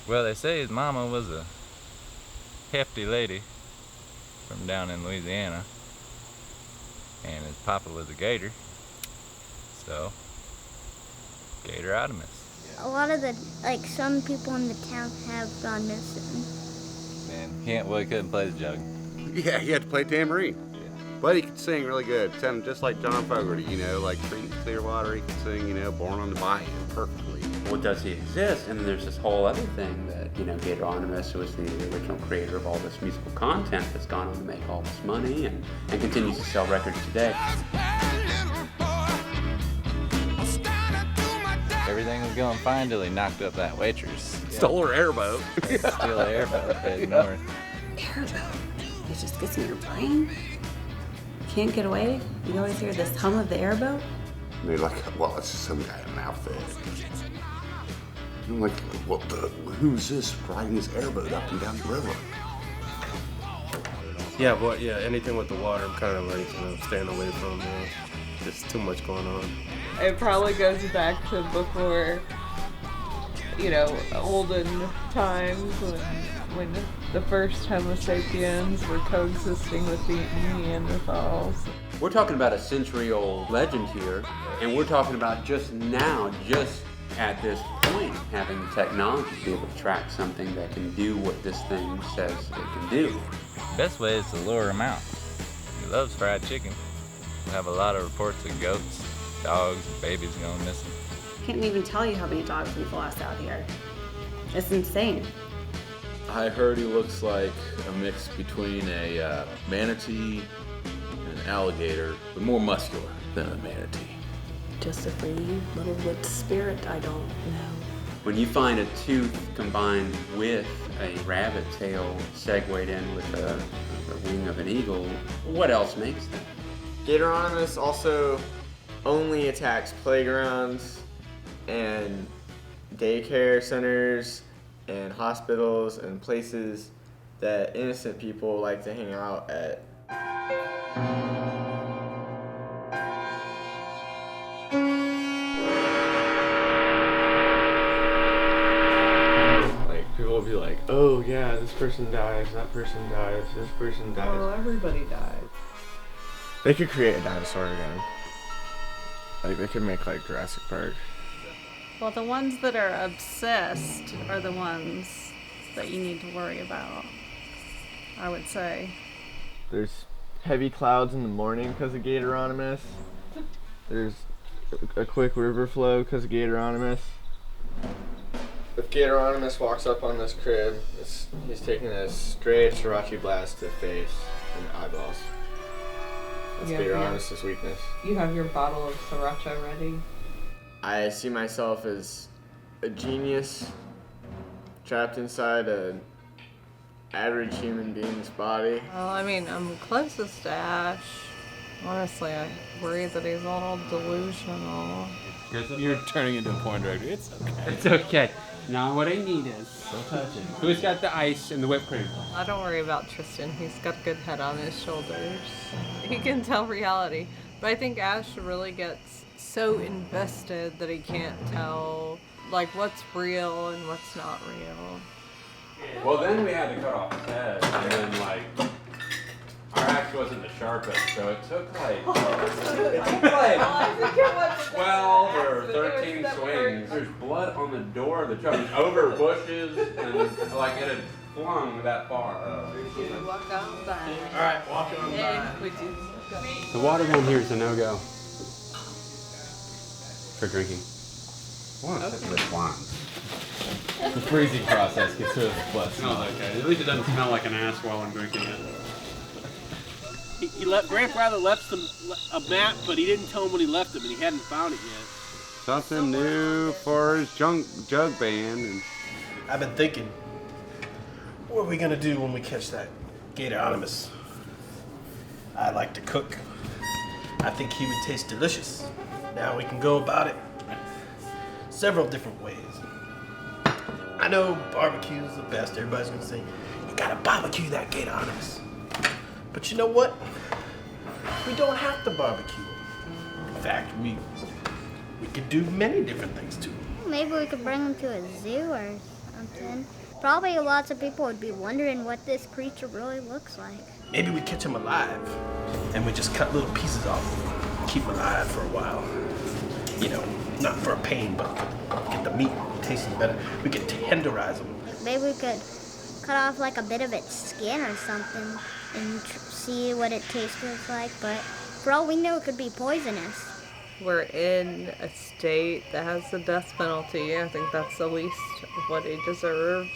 Well, they say his mama was a hefty lady from down in Louisiana, and his papa was a gator, so GATOROTAMUS. A lot of some people in the town have gone missing. And he couldn't play the jug. Yeah, he had to play tambourine. But he could sing really good. Sounded just like John Fogerty, like Creek Clearwater. He could sing, Born on the Bayou perfectly. Well, does he exist? And then there's this whole other thing that, GATOROTAMUS was the original creator of all this musical content that's gone on to make all this money and continues to sell records today. Everything was going fine till he knocked up that waitress. Stole her airboat. Steal an airboat heading north. Airboat? It just gets in your brain? Can't get away? You always hear this hum of the airboat? And they're like, well, it's just some guy in an outfit. And I'm like, who's this riding his airboat up and down the river? Yeah, anything with the water, I'm kind of like, staying away from. There's too much going on. It probably goes back to before, olden times when the first Homo sapiens were coexisting with the Neanderthals. We're talking about a century-old legend here, and we're talking about just now, just at this point, having the technology to be able to track something that can do what this thing says it can do. Best way is to lure him out. He loves fried chicken. We have a lot of reports of goats, dogs, and babies going missing. Can't even tell you how many dogs we've lost out here. It's insane. I heard he looks like a mix between a manatee and an alligator, but more muscular than a manatee. Just a free little wood spirit, I don't know. When you find a tooth combined with a rabbit tail segued in with the wing of an eagle, what else makes them? GATOROTAMUS also only attacks playgrounds and daycare centers and hospitals and places that innocent people like to hang out at. People will be like, oh yeah, this person dies, that person dies, this person dies. Well, everybody died. They could create a dinosaur again. They could make Jurassic Park. Well, the ones that are obsessed are the ones that you need to worry about, I would say. There's heavy clouds in the morning because of GATOROTAMUS. There's a quick river flow because of GATOROTAMUS. If GATOROTAMUS walks up on this crib, he's taking a straight Sriracha blast to the face and the eyeballs. That's GATOROTAMUS' weakness. You have your bottle of Sriracha ready? I see myself as a genius trapped inside an average human being's body. Well, I'm closest to Ash. Honestly, I worry that he's a little delusional. You're turning into a porn director. It's okay. It's okay. Now what I need is, Don't touch it. who's got the ice and the whipped cream? I don't worry about Tristan. He's got a good head on his shoulders. He can tell reality. But I think Ash really gets so invested that he can't tell what's real and what's not real. Well, then we had to cut off his head, and then our axe wasn't the sharpest, so it took 12 or 13 swings. There's blood on the door of the truck, over bushes, and it had flung that far. Walk outside. All right, walking on by. The water down here is a no-go for drinking. With wine. The freezing process gets rid of the blood. Smells okay. At least it doesn't smell like an ass while I'm drinking it. Grandfather left a map, but he didn't tell him when he left it, and he hadn't found it yet. Something new for his jug band. And I've been thinking, what are we gonna do when we catch that GATOROTAMUS? I like to cook. I think he would taste delicious. Now we can go about it several different ways. I know barbecue's the best. Everybody's gonna say, you gotta barbecue that GATOROTAMUS. But you know what? We don't have to barbecue. In fact, we could do many different things too. Maybe we could bring him to a zoo or something. Probably lots of people would be wondering what this creature really looks like. Maybe we catch him alive, and we just cut little pieces off, keep him alive for a while. You know, not for a pain, but get the meat tasting better. We could tenderize him. Maybe we could cut off like a bit of its skin or something and see what it tastes like, but for all we know, it could be poisonous. We're in a state that has the death penalty. I think that's the least of what he deserves.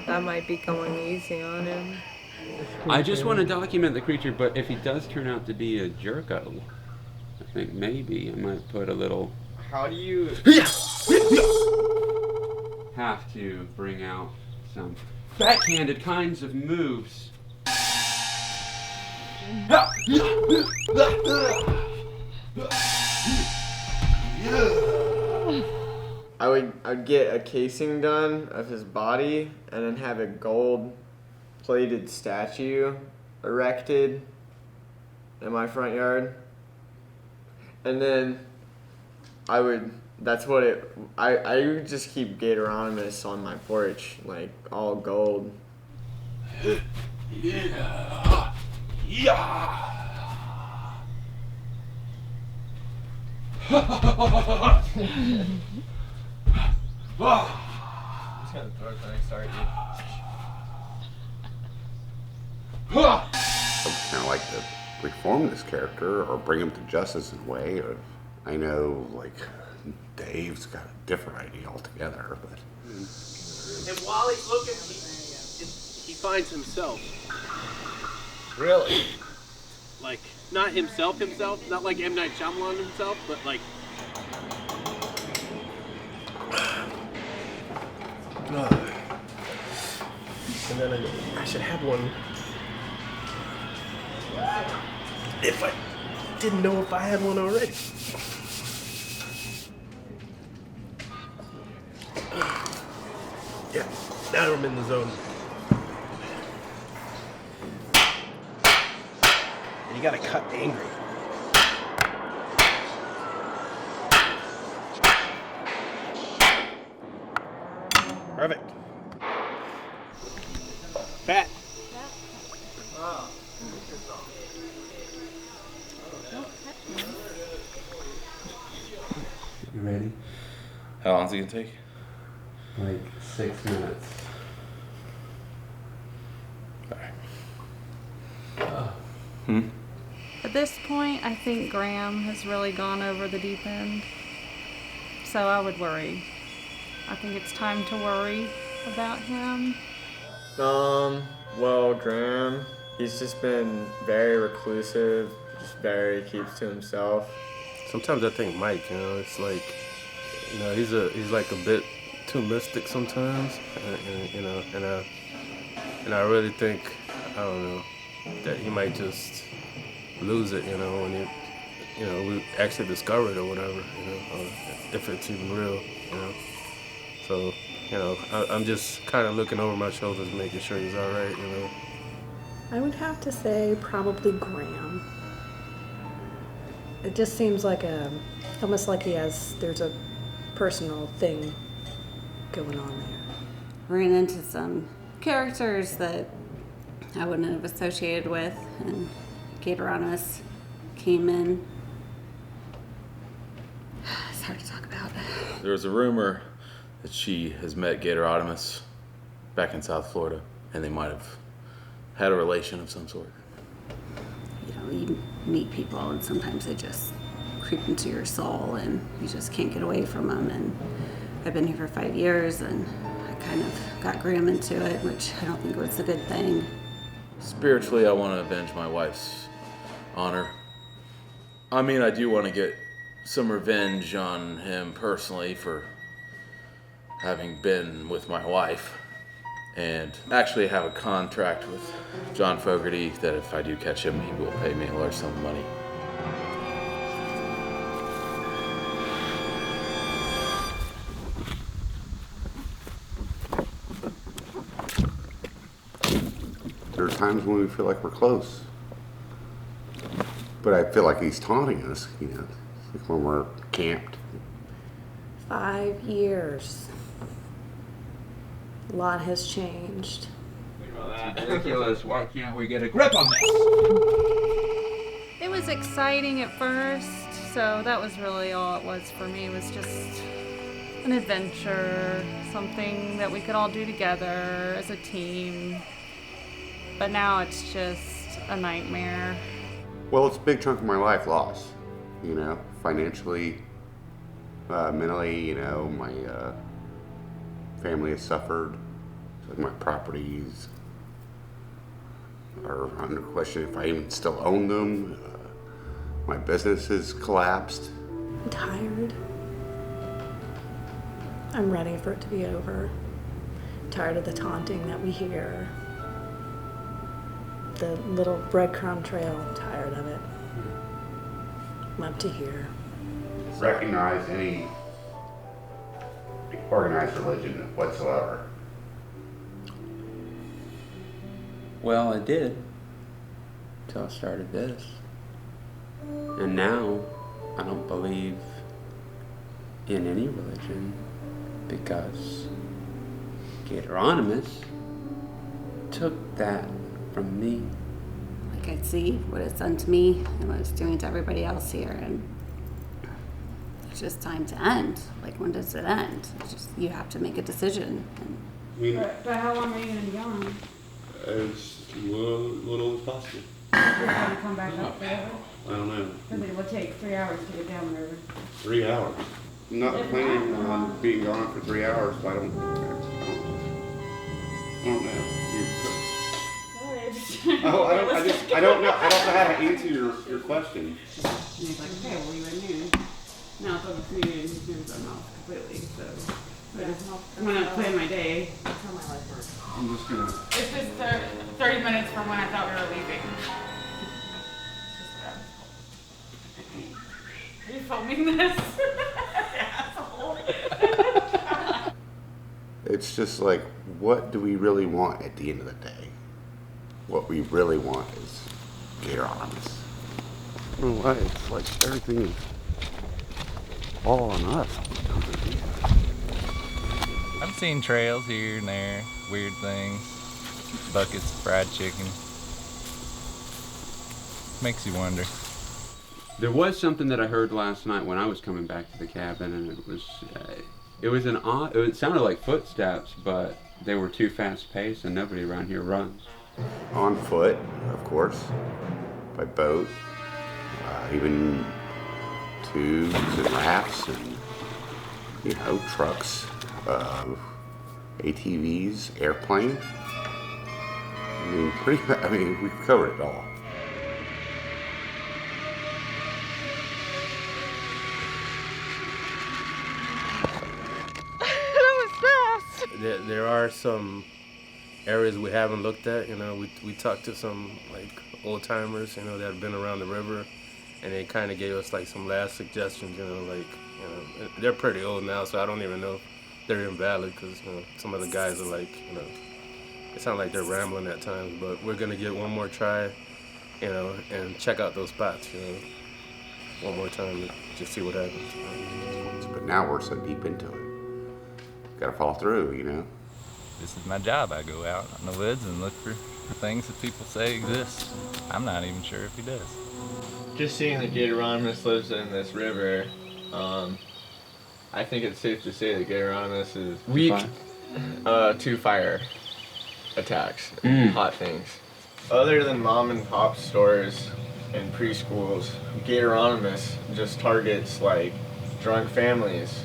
That might be going easy on him. I just want to document the creature, but if he does turn out to be a jerko, I think maybe I might put a little... How do you... have to bring out some backhanded kinds of moves. I would get a casing done of his body and then have a gold-plated statue erected in my front yard. And then I would just keep Gatoronimus on my porch, like all gold. Yeah. Yeah. It's kind of dark when I start, dude. I would kind of like to reform this character or bring him to justice in a way. Or I know, like, Dave's got a different idea altogether, but... And while he's looking, he finds himself. Really? Like, not himself, not like M. Night Shyamalan himself, but like... And then I should have one. If I didn't know if I had one already. Yeah, now I'm in the zone. And you gotta cut angry. Perfect. Pat. You ready? How long's it gonna take? Like 6 minutes. At this point, I think Graham has really gone over the deep end. So I would worry. I think it's time to worry about him. Well, Graham, he's just been very reclusive, just very keeps to himself. Sometimes I think Mike, it's like, he's like a bit too mystic sometimes, and I really think, I don't know, that he might just lose it, when we actually discover it or whatever, or if it's even real, So, I'm just kind of looking over my shoulders, making sure he's all right, I would have to say probably Graham. It just seems like almost like there's a personal thing going on there. Ran into some characters that I wouldn't have associated with, and Gatoronimus came in. It's hard to talk about. There was a rumor that she has met Gatorotams back in South Florida, and they might have had a relation of some sort. You meet people and sometimes they just creep into your soul and you just can't get away from them. And I've been here for 5 years and I kind of got Graham into it, which I don't think was a good thing. Spiritually, I want to avenge my wife's honor. I mean, I do want to get some revenge on him personally for having been with my wife, and actually have a contract with John Fogerty that if I do catch him, he will pay me a large sum of money. There are times when we feel like we're close. But I feel like he's taunting us, like when we're camped. 5 years. A lot has changed. Ridiculous. Why can't we get a grip on this? It was exciting at first, so that was really all it was for me. It was just an adventure, something that we could all do together as a team. But now it's just a nightmare. Well, it's a big chunk of my life lost, you know, financially, mentally, you know, my family has suffered. So my properties are under question if I even still own them. My business has collapsed. I'm tired. I'm ready for it to be over. I'm tired of the taunting that we hear. The little breadcrumb trail, I'm tired of it. I'm up to here. Recognize any organized religion whatsoever. Well, I did. Until I started this. And now, I don't believe in any religion because GATOROTAMUS took that from me. Like I see what it's done to me and what it's doing to everybody else here, and it's just time to end. Like, when does it end? It's just, you have to make a decision. But how long are you going to be gone? As little as possible. You're going to come back up forever? I don't know. Because it will take 3 hours to get down the river. 3 hours. I'm not planning on being gone for 3 hours, but I don't know. I don't know how to answer your question. And he's like, okay, well, you at noon. Now it's over 3 days, as soon as I'm off completely, so I'm going to plan my day. That's how my life works. I'm just gonna. It's just 30 minutes from when I thought we were leaving. Are you filming this? Asshole. It's just like, what do we really want at the end of the day? What we really want is GATOROTAMUS. I don't know why, it's like everything is all on us. I've seen trails here and there, weird things, buckets of fried chicken. Makes you wonder. There was something that I heard last night when I was coming back to the cabin, and it was an odd. It sounded like footsteps, but they were too fast paced, and nobody around here runs. On foot, of course, by boat, even tubes and rafts, and you know, trucks, ATVs, airplane. I mean, we've covered it all. There are some areas we haven't looked at. You know, we talked to some like old timers, you know, that have been around the river, and they kind of gave us like some last suggestions. You know, like, you know, they're pretty old now, so I don't even know if they're invalid, because, you know, some of the guys are like, you know, it sounds like they're rambling at times. But we're gonna give one more try, you know, and check out those spots, you know, one more time to just see what happens. But now we're so deep into it. Gotta follow through, you know. This is my job. I go out in the woods and look for things that people say exist. I'm not even sure if he does. Just seeing that GATOROTAMUS lives in this river, I think it's safe to say that GATOROTAMUS is weak to fire attacks, hot things. Other than mom and pop stores and preschools, GATOROTAMUS just targets like drunk families.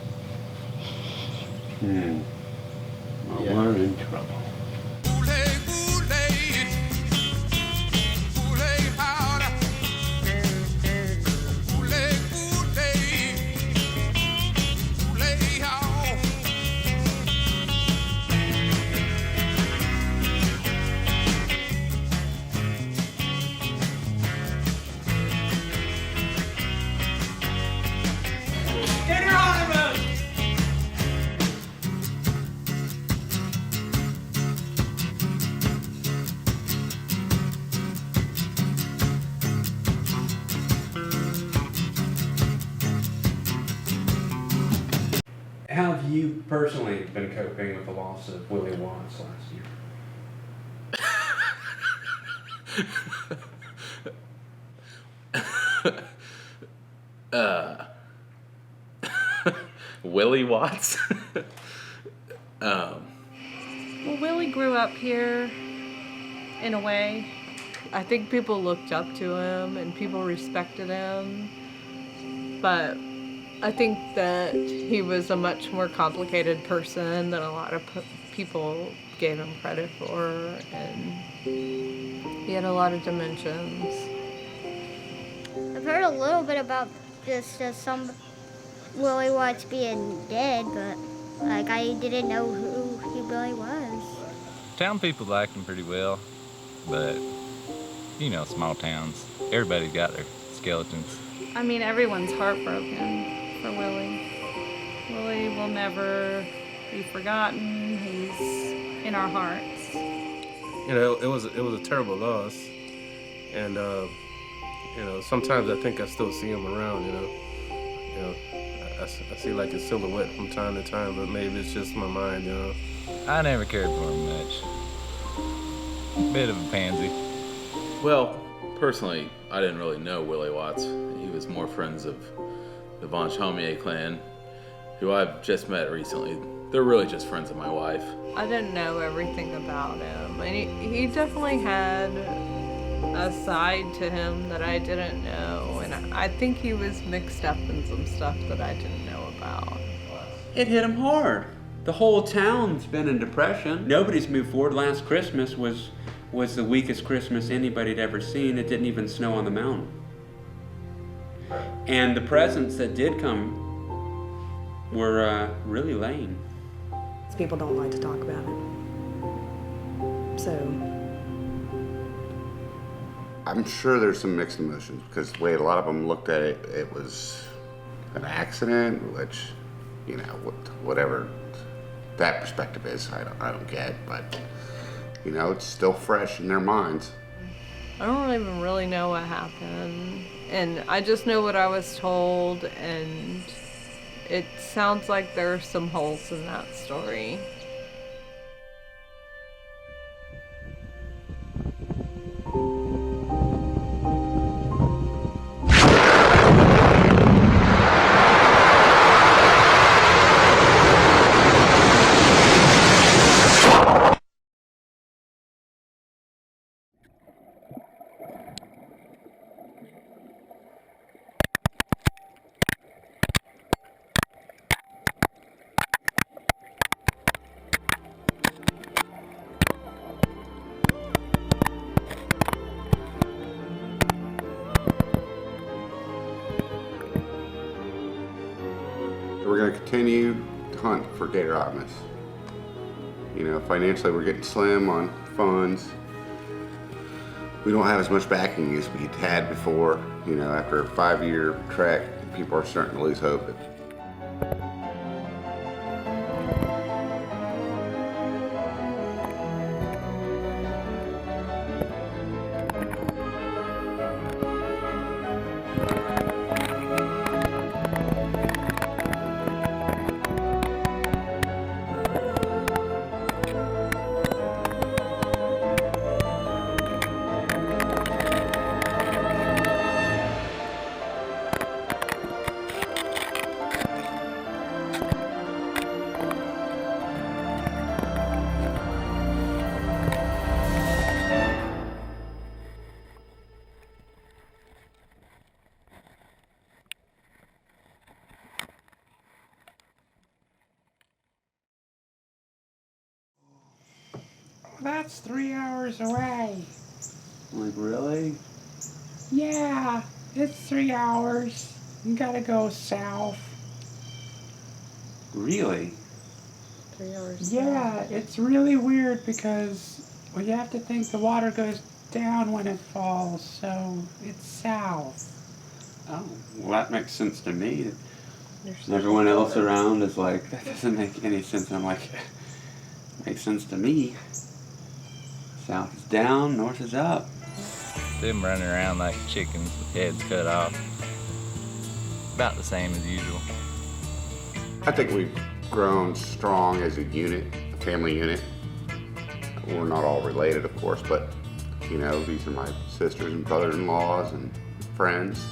Well, we're in trouble. How have you personally been coping with the loss of Willie Watts last year? Willie Watts? Well, Willie grew up here in a way. I think people looked up to him and people respected him, but I think that he was a much more complicated person than a lot of people gave him credit for, and he had a lot of dimensions. I've heard a little bit about just some Willie Watts being dead, but like I didn't know who he really was. Town people liked him pretty well, but you know, small towns, everybody's got their skeletons. I mean, everyone's heartbroken for Willie. Willie will never be forgotten. He's in our hearts. You know, it was a terrible loss, and you know, sometimes I think I still see him around. You know, I see like his silhouette from time to time, but maybe it's just my mind. You know, I never cared for him much. Bit of a pansy. Well, personally, I didn't really know Willie Watts. He was more friends of the Von Chamier clan, who I've just met recently. They're really just friends of my wife. I didn't know everything about him, and he definitely had a side to him that I didn't know, and I think he was mixed up in some stuff that I didn't know about. It hit him hard. The whole town's been in depression. Nobody's moved forward. Last Christmas was the weakest Christmas anybody'd ever seen. It didn't even snow on the mountain. And the presents that did come were really lame. People don't like to talk about it. So I'm sure there's some mixed emotions because the way a lot of them looked at it, it was an accident, which, you know, whatever that perspective is, I don't get, but you know, it's still fresh in their minds. I don't even really know what happened, and I just know what I was told, and it sounds like there are some holes in that story. We're going to continue to hunt for GATOROTAMUS. You know, financially we're getting slim on funds. We don't have as much backing as we had before. You know, after a 5-year trek, people are starting to lose hope. That's 3 hours away. Like, really? Yeah, it's 3 hours. You gotta go south. Really? 3 hours. Yeah, it's really weird because, well, you have to think the water goes down when it falls, so it's south. Oh, well, that makes sense to me. And everyone else around is like, that doesn't make any sense. And I'm like, makes sense to me. South is down, north is up. Them running around like chickens with heads cut off. About the same as usual. I think we've grown strong as a unit, a family unit. We're not all related, of course, but you know, these are my sisters and brothers-in-laws and friends.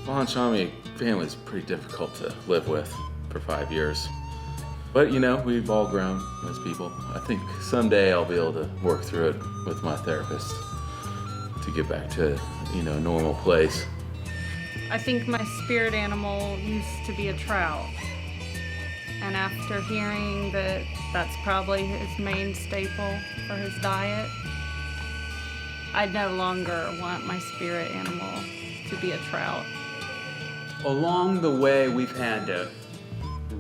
Well, Chamier family is pretty difficult to live with for 5 years. But you know, we've all grown as people. I think someday I'll be able to work through it with my therapist to get back to, you know, a normal place. I think my spirit animal used to be a trout. And after hearing that that's probably his main staple for his diet, I no longer want my spirit animal to be a trout. Along the way, we've had to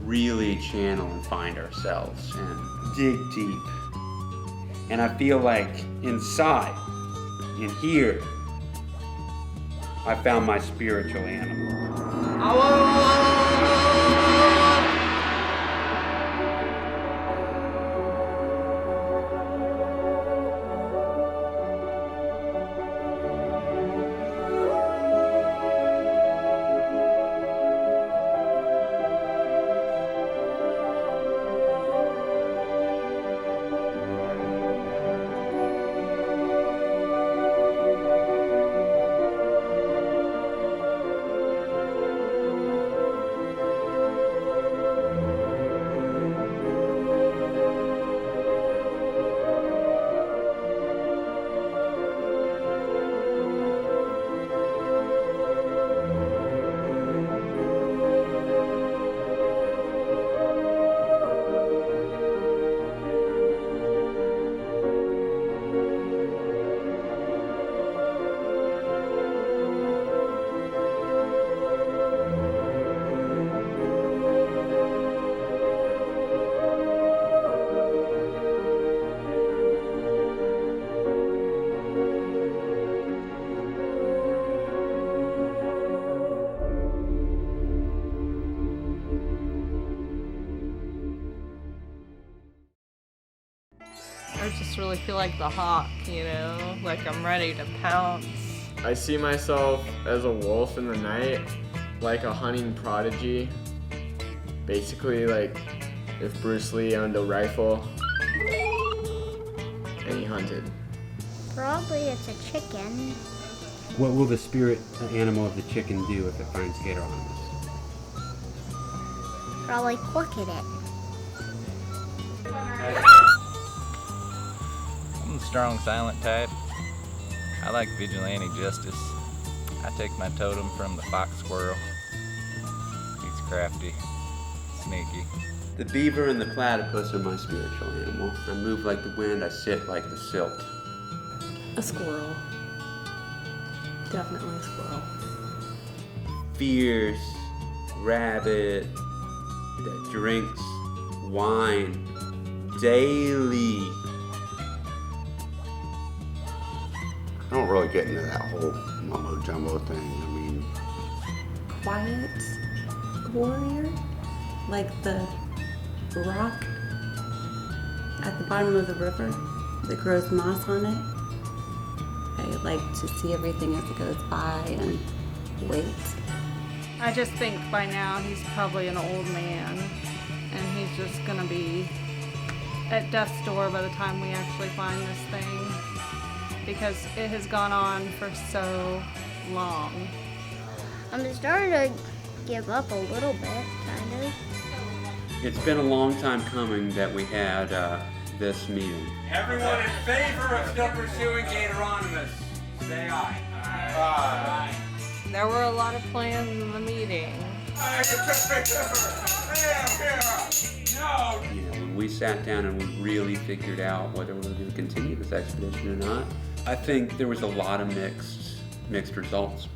really channel and find ourselves and dig deep. And I feel like inside, in here, I found my spiritual animal. I just really feel like the hawk, you know? Like I'm ready to pounce. I see myself as a wolf in the night, like a hunting prodigy. Basically, like if Bruce Lee owned a rifle and he hunted. Probably it's a chicken. What will the spirit animal of the chicken do if it finds GATOROTAMUS? Probably cluck at it. I'm the strong, silent type. I like vigilante justice. I take my totem from the fox squirrel. He's crafty, sneaky. The beaver and the platypus are my spiritual animal. I move like the wind, I sit like the silt. A squirrel. Definitely a squirrel. Fierce rabbit that drinks wine daily. I don't really get into that whole mumbo jumbo thing. I mean, Quiet warrior, like the rock at the bottom of the river that grows moss on it. I like to see everything as it goes by and wait. I just think by now he's probably an old man and he's just gonna be at death's door by the time we actually find this thing, because it has gone on for so long. I'm starting to give up a little bit, kind of. It's been a long time coming that we had this meeting. Everyone in favor of still pursuing GATOROTAMUS, say aye. Aye. There were a lot of plans in the meeting. No. You know, when we sat down and we really figured out whether we were going to continue this expedition or not, I think there was a lot of mixed results.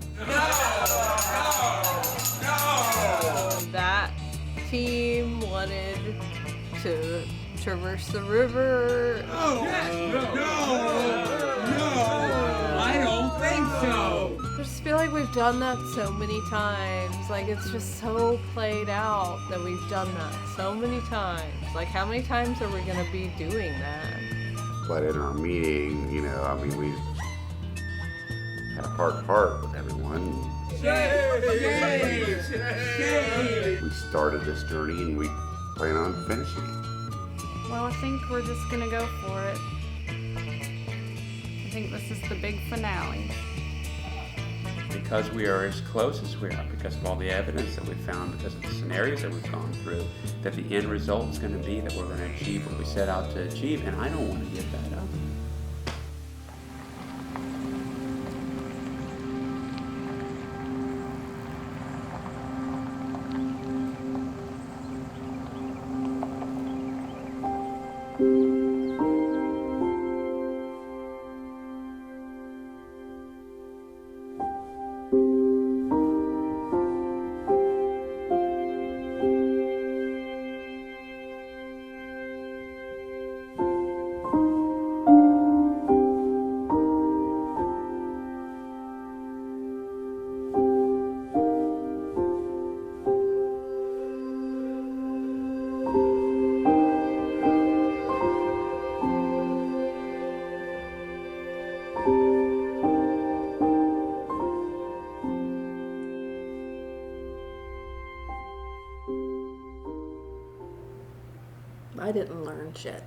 That team wanted to traverse the river. No, I don't think so. I just feel like we've done that so many times. Like it's just so played out that we've done that so many times. Like how many times are we gonna be doing that? but in our meeting, you know, I mean, we had a heart-to-heart with everyone. We started this journey and we plan on finishing it? Well, I think we're just gonna go for it. I think this is the big finale. Because we are as close as we are, because of all the evidence that we've found, because of the scenarios that we've gone through, that the end result is going to be that we're going to achieve what we set out to achieve, and I don't want to give that up. I didn't learn shit.